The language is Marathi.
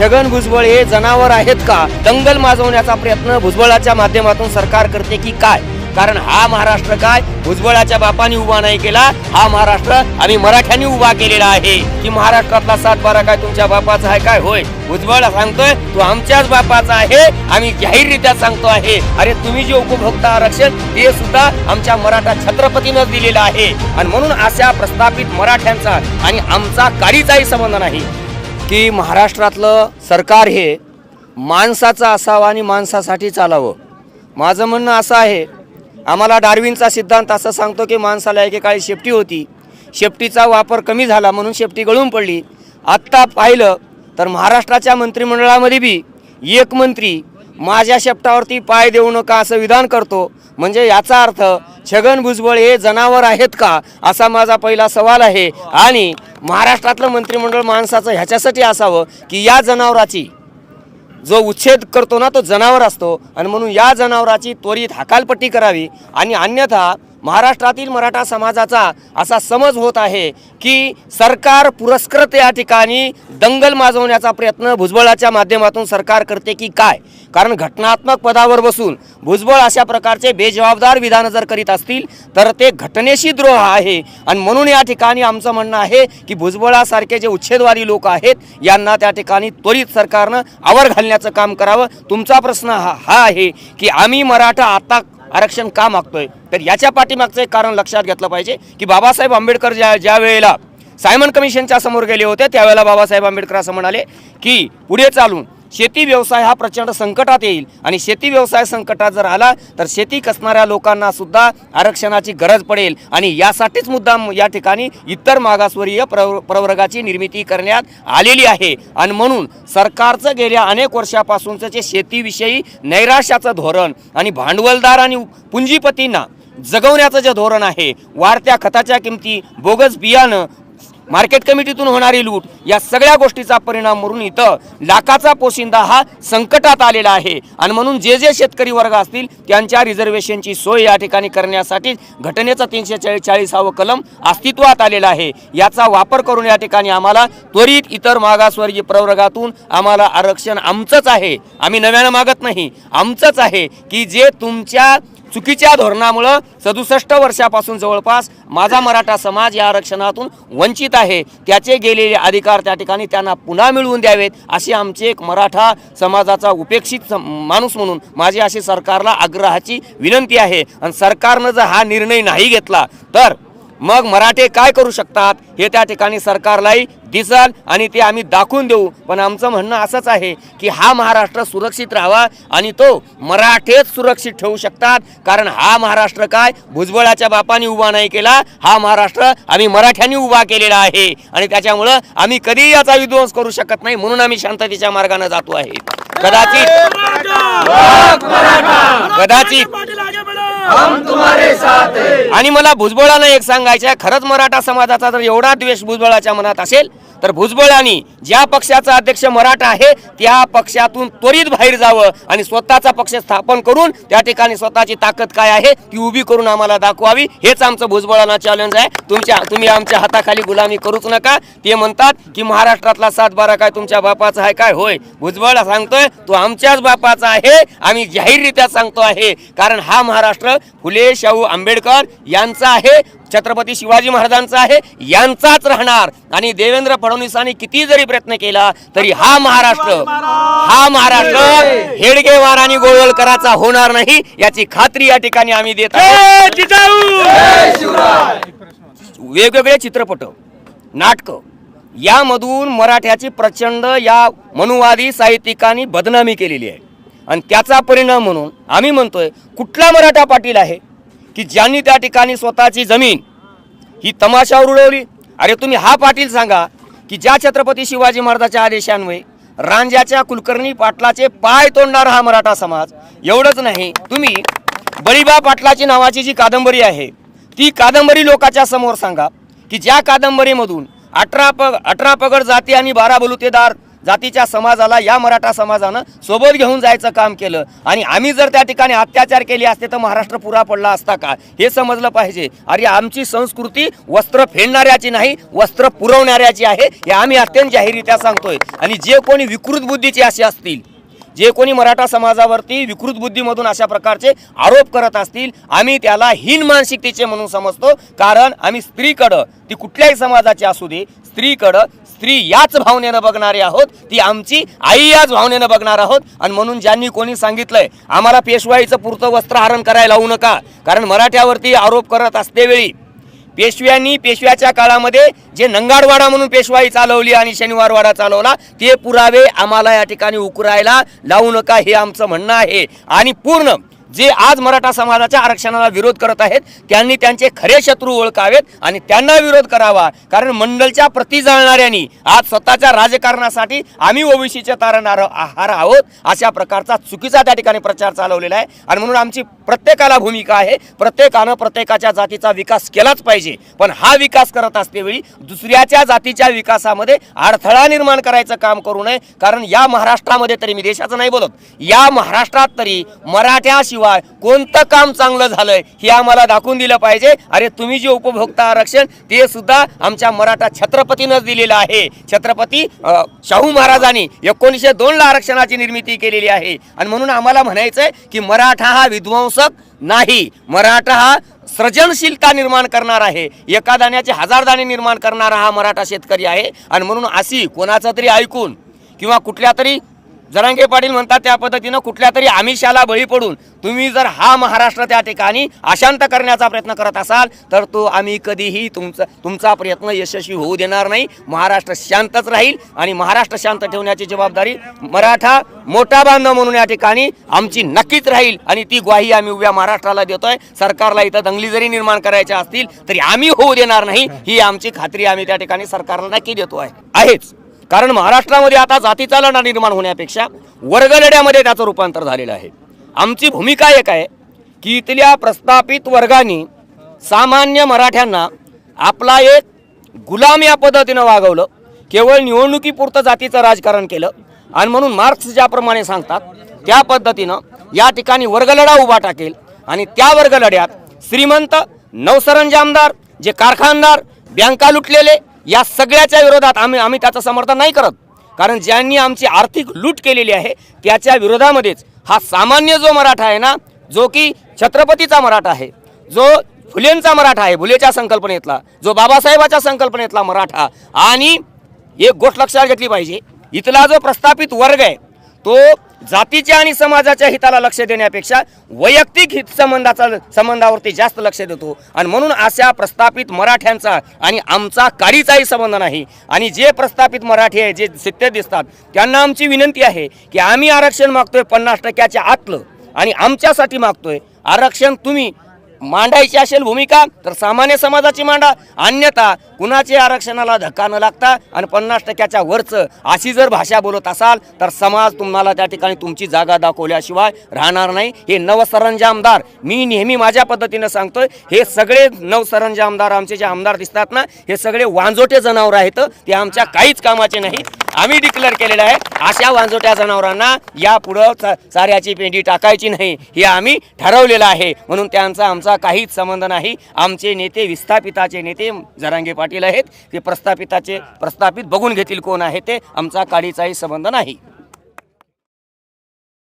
छगन भुजबळ हे जनावर आहेत का? दंगल माजवण्याचा प्रयत्न भुजबळाच्या माध्यमातून सरकार करते की काय? कारण हा महाराष्ट्र काय भुजबळाच्या बापाने उभा नाही केला, हा महाराष्ट्र आम्ही मराठ्यांनी उभा केलेला आहे. की महाराष्ट्रातला 7-12 काय तुमच्या बापाचा आहे काय? होय, भुजबळ सांगतोय तो आमच्याच बापाचा आहे, आम्ही जाहीररित्या सांगतो आहे. अरे तुम्ही जे उपभोक्ता आरक्षण ते सुद्धा आमच्या मराठा छत्रपतीनं दिलेलं आहे. आणि म्हणून अशा प्रस्थापित मराठ्यांचा आणि आमचा काहीचाही संबंध नाही. की महाराष्ट्रातलं सरकार हे माणसाचं असावं आणि माणसासाठी चालावं. माझं म्हणणं असं आहे, आम्हाला डार्विनचा सिद्धांत असं सांगतो की माणसाला एकेकाळी शेपटी होती, शेपटीचा वापर कमी झाला म्हणून शेपटी गळून पडली. आत्ता पाहिलं तर महाराष्ट्राच्या मंत्रिमंडळामध्ये बी एक मंत्री माझ्या शेपटावरती पाय देऊ नका असं विधान करतो. म्हणजे याचा अर्थ छगन भुजबळ हे जनावर आहेत का असा माझा पहिला सवाल आहे. आणि महाराष्ट्रातलं मंत्रिमंडळ माणसाचं ह्याच्यासाठी असावं की या जनावराची जो उच्छेद करतो ना तो जनावर असतो. आणि म्हणून या जनावराची त्वरित हकालपट्टी करावी. आणि अन्यथा महाराष्ट्रातील मराठा समाजाचा असा समज होत आहे की सरकार पुरस्कृत या ठिकाणी दंगल माजवण्याचा प्रयत्न भुजबळाच्या माध्यमातून सरकार करते की काय? कारण घटनात्मक पदावर बसून भुजबळ अशा प्रकारचे बेजबाबदार विधान जर करीत असतील तर ते घटनेशी द्रोह आहे. आणि म्हणून या ठिकाणी आमचं म्हणणं आहे की भुजबळासारखे जे उच्छेदवादी लोक आहेत यांना त्या ठिकाणी त्वरित सरकारनं आवर घालण्याचं काम करावं. तुमचा प्रश्न हा आहे की आम्ही मराठा आता आरक्षण का मागतोय, तर याच्या पाठीमागचं एक कारण लक्षात घेतलं पाहिजे की बाबासाहेब आंबेडकर ज्या वेळेला सायमन कमिशनच्या समोर गेले होते त्यावेळेला बाबासाहेब आंबेडकर असं म्हणाले की पुढे चालून शेती व्यवसाय हा प्रचंड संकटात येईल आणि शेती व्यवसाय संकटात जर आला तर शेती कसणाऱ्या लोकांना सुद्धा आरक्षणाची गरज पडेल. आणि यासाठीच मुद्दाम या ठिकाणी इतर मागासवर्गीय प्रवर्गाची निर्मिती करण्यात आलेली आहे. आणि म्हणून सरकारचं गेल्या अनेक वर्षापासूनचं जे शेतीविषयी नैराश्याचं धोरण आणि भांडवलदार आणि पुंजीपतींना जगवण्याचं जे धोरण आहे, वाढत्या खताच्या किमती, बोगस बियाणं, मार्केट कमिटीतून होणारी लूट, या सगळ्या गोष्टीचा परिणाम म्हणून इथं लाखाचा पोशिंदा हा संकटात आलेला आहे. आणि म्हणून जे शेतकरी वर्ग असतील त्यांच्या रिझर्वेशनची सोय या ठिकाणी करण्यासाठी घटनेचं 340 कलम अस्तित्वात आलेला आहे. याचा वापर करून या ठिकाणी आम्हाला त्वरित इतर मागासवर्गीय प्रवर्गातून आम्हाला आरक्षण आमचंच आहे, आम्ही नव्यानं मागत नाही, आमचंच आहे. की जे तुमच्या चुकीच्या धोरणामुळं 67 वर्षापासून जवळपास माझा मराठा समाज या आरक्षणातून वंचित आहे, त्याचे गेलेले अधिकार त्या ठिकाणी त्यांना पुन्हा मिळवून द्यावेत अशी आमची एक मराठा समाजाचा उपेक्षित माणूस म्हणून माझी अशी सरकारला आग्रहाची विनंती आहे. आणि सरकारनं जर हा निर्णय नाही घेतला तर मग मराठे काय करू शकतात हे त्या ठिकाणी सरकारलाही दिसल आणि ते आम्ही दाखवून देऊ. पण आमचं म्हणणं असंच आहे की हा महाराष्ट्र सुरक्षित राहावा आणि तो मराठेच सुरक्षित ठेवू शकतात. कारण हा महाराष्ट्र काय भुजबळाच्या बापाने उभा नाही केला, हा महाराष्ट्र आम्ही मराठ्यांनी उभा केलेला आहे. आणि त्याच्यामुळं आम्ही कधीही याचा विध्वंस करू शकत नाही. म्हणून आम्ही शांततेच्या मार्गाने जातो आहे. कदाचित आणि मला भुजबळानं एक सांगायचं आहे, खरंच मराठा समाजाचा जर एवढा द्वेष भुजबळाच्या मनात असेल तर भुजबळांनी ज्या पक्षाचा अध्यक्ष मराठा आहे त्या पक्षातून त्वरित बाहेर जावं आणि स्वतःचा पक्ष स्थापन करून त्या ठिकाणी स्वतःची ताकद काय आहे ती उभी करून आम्हाला दाखवावी. हेच आमचं भुजबळांना चॅलेंज आहे. तुम्ही आमच्या हाताखाली गुलामी करूच नका. ते म्हणतात की महाराष्ट्रातला 7-12 काय तुमच्या बापाचा आहे काय? होय, भुजबळ सांगतोय तो आमच्याच बापाचा आहे, आम्ही जाहीररित्या सांगतो आहे. कारण हा महाराष्ट्र फुले शाहू आंबेडकर यांचा आहे, छत्रपती शिवाजी महाराजांचा आहे, यांचाच राहणार. आणि देवेंद्र फडणवीसांनी किती जरी प्रयत्न केला तरी हा महाराष्ट्र हेडगेवार आणि गोळवलकरांचा होणार नाही याची खात्री या ठिकाणी आम्ही देत आहोत. वेगवेगळे चित्रपट, नाटकं यामधून मराठ्याची प्रचंड या मनुवादी साहित्यिकांनी बदनामी केलेली आहे. आणि त्याचा परिणाम म्हणून आम्ही म्हणतोय कुठला मराठा पाटील आहे की ज्यांनी त्या ठिकाणी स्वतःची जमीन ही तमाशावर उडवली? अरे तुम्ही हा पाटील सांगा की ज्या छत्रपती शिवाजी महाराजांच्या आदेशान्वये रांजाच्या कुलकर्णी पाटलाचे पाय तोडणारा हा मराठा समाज. एवढंच नाही, तुम्ही बळीबा पाटलाची नावाची जी कादंबरी आहे ती कादंबरी लोकांच्या समोर सांगा की ज्या कादंबरीमधून 18 पगड जाती आणि 12 बलुतेदार जातीच्या समाजाला, या मराठा समाजानं सोबत घेऊन जायचं काम केलं आणि आम्ही जर त्या ठिकाणी अत्याचार केले असते तर महाराष्ट्र पुरा पडला असता का, हे समजलं पाहिजे. अरे आमची संस्कृती वस्त्र फेडणाऱ्याची नाही, वस्त्र पुरवणाऱ्याची आहे, हे आम्ही अत्यंत जाहीररित्या सांगतोय. आणि जे कोणी विकृत बुद्धीचे असे असतील, जे कोणी मराठा समाजावरती विकृत बुद्धीमधून अशा प्रकारचे आरोप करत असतील, आम्ही त्याला हीन मानसिकतेचे म्हणून समजतो. कारण आम्ही स्त्रीकडं, ती कुठल्याही समाजाची असू दे, स्त्रीकडं स्त्री याच भावनेनं बघणारे आहोत, ती आमची आई याच भावनेनं बघणार आहोत. आणि म्हणून ज्यांनी कोणी सांगितलंय आम्हाला पेशवाईचं पुरतं वस्त्रहरण करायला लावू नका, कारण मराठ्यावरती आरोप करत असतेवेळी पेशव्याच्या काळामध्ये जे नंगाडवाडा म्हणून पेशवाई चालवली आणि शनिवारवाडा चालवला, ते पुरावे आम्हाला या ठिकाणी उकरायला लावू नका, हे आमचं म्हणणं आहे. आणि पूर्ण जे आज मराठा समाजाच्या आरक्षणाला विरोध करत आहेत त्यांनी त्यांचे खरे शत्रू ओळखावेत आणि त्यांना विरोध करावा. कारण मंडलच्या प्रति जाळणाऱ्यांनी आज स्वतःच्या राजकारणासाठी आम्ही ओबीसीचे तारणहार आहोत अशा प्रकारचा चुकीचा त्या ठिकाणी प्रचार चालवलेला आहे. आणि म्हणून आमची प्रत्येकाला भूमिका आहे, प्रत्येकानं प्रत्येकाच्या जातीचा विकास केलाच पाहिजे. पण हा विकास करत असतेवेळी दुसऱ्याच्या जातीच्या विकासामध्ये अडथळा निर्माण करायचं काम करू नये. कारण या महाराष्ट्रामध्ये तरी, मी देशाचं नाही बोलत, या महाराष्ट्रात तरी मराठ्याशिवाय कोणतं काम चांगलं झालंय हे आम्हाला दाखवून दिलं पाहिजे. अरे तुम्ही जे उपभोक्ता आरक्षण ते सुद्धा आमच्या मराठा छत्रपतीनंच दिलेलं आहे. छत्रपती शाहू महाराजांनी 1902 ला आरक्षणाची निर्मिती केलेली आहे. आणि म्हणून आम्हाला म्हणायचंय की मराठा हा विध्वंसक नाही, मराठा हा सृजनशीलता निर्माण करणार आहे, एका दाण्याचे 1000 दाणे निर्माण करणारा हा मराठा शेतकरी आहे. आणि म्हणून अशी कोणाचं तरी ऐकून किंवा कुठल्या तरी जरांगे पाटील म्हणतात त्या पद्धतीनं कुठल्या तरी आमिषाला बळी पडून तुम्ही जर हा महाराष्ट्र त्या ठिकाणी अशांत करण्याचा प्रयत्न करत असाल तर तो आम्ही कधीही तुमचा प्रयत्न यशस्वी होऊ देणार नाही. महाराष्ट्र शांतच राहील आणि महाराष्ट्र शांत ठेवण्याची जबाबदारी मराठा मोठा बांधव म्हणून या ठिकाणी आमची नक्कीच राहील. आणि ती ग्वाही आम्ही उभ्या महाराष्ट्राला देतोय. सरकारला इथं दंगली जरी निर्माण करायच्या असतील तरी आम्ही होऊ देणार नाही, ही आमची खात्री आम्ही त्या ठिकाणी सरकारला नक्की देतो आहेच. कारण महाराष्ट्रामध्ये आता जातीचा लढा निर्माण होण्यापेक्षा वर्गलढ्यामध्ये त्याचं रूपांतर झालेलं आहे. आमची भूमिका एक आहे की इथल्या प्रस्थापित वर्गाने सामान्य मराठ्यांना आपला एक गुलाम या पद्धतीनं वागवलं, केवळ निवडणुकीपुरतं जातीचं राजकारण केलं. आणि म्हणून मार्क्स ज्याप्रमाणे सांगतात त्या पद्धतीनं या ठिकाणी वर्गलढा उभा टाकेल आणि त्या वर्गलढ्यात श्रीमंत, नवसरंजामदार, जे कारखानदार, बँका लुटलेले, या सगळ्याच्या विरोधात आम्ही त्याचं समर्थन नाही करत. कारण ज्यांनी आमची आर्थिक लूट केलेली आहे त्याच्या विरोधामध्येच हा सामान्य जो मराठा आहे ना, जो की छत्रपतीचा मराठा आहे, जो फुलेंचा मराठा आहे, फुलेच्या संकल्पनेतला, जो बाबासाहेबाच्या संकल्पनेतला मराठा. आणि एक गोष्ट लक्षात घेतली पाहिजे, इथला जो प्रस्थापित वर्ग आहे तो जातीच्या आणि समाजाच्या हिताला लक्ष देण्यापेक्षा वैयक्तिक हित संबंधावरती जास्त लक्ष देतो. आणि म्हणून अशा प्रस्थापित मराठ्यांचा आणि आमचा काडीचाही संबंध नाही. आणि जे प्रस्थापित मराठी आहे, जे सत्य दिसतात, त्यांना आमची विनंती आहे की आम्ही आरक्षण मागतोय 50% आतलं, आणि आमच्यासाठी मागतोय आरक्षण. तुम्ही मांडायची असेल भूमिका तर सामान्य समाजाची मांडा, अन्यथा कुणाचे आरक्षणाला धक्का न लागता आणि 50% वरचं अशी जर भाषा बोलत असाल तर समाज तुम्हाला त्या ठिकाणी तुमची जागा दाखवल्याशिवाय राहणार नाही. हे नवसरंजामदार, मी नेहमी माझ्या पद्धतीनं सांगतोय, हे सगळे नवसरंजामदार आमचे जे आमदार दिसतात ना, हे सगळे वांजोटे जनावर आहेत, ते आमच्या काहीच कामाचे नाही. आम्ही डिक्लेअर केलेलं आहे अशा वांजोट्या जनावरांना यापुढं चाऱ्याची पेंडी टाकायची नाही, हे आम्ही ठरवलेलं आहे. म्हणून त्यांचा आमचा काहीच संबंध नाही. आमचे नेते विस्थापिताचे नेते जरांगे पाटील आहेत, ते प्रस्थापित बघून घेतील कोण आहे ते, आमचा काडीचाही संबंध नाही.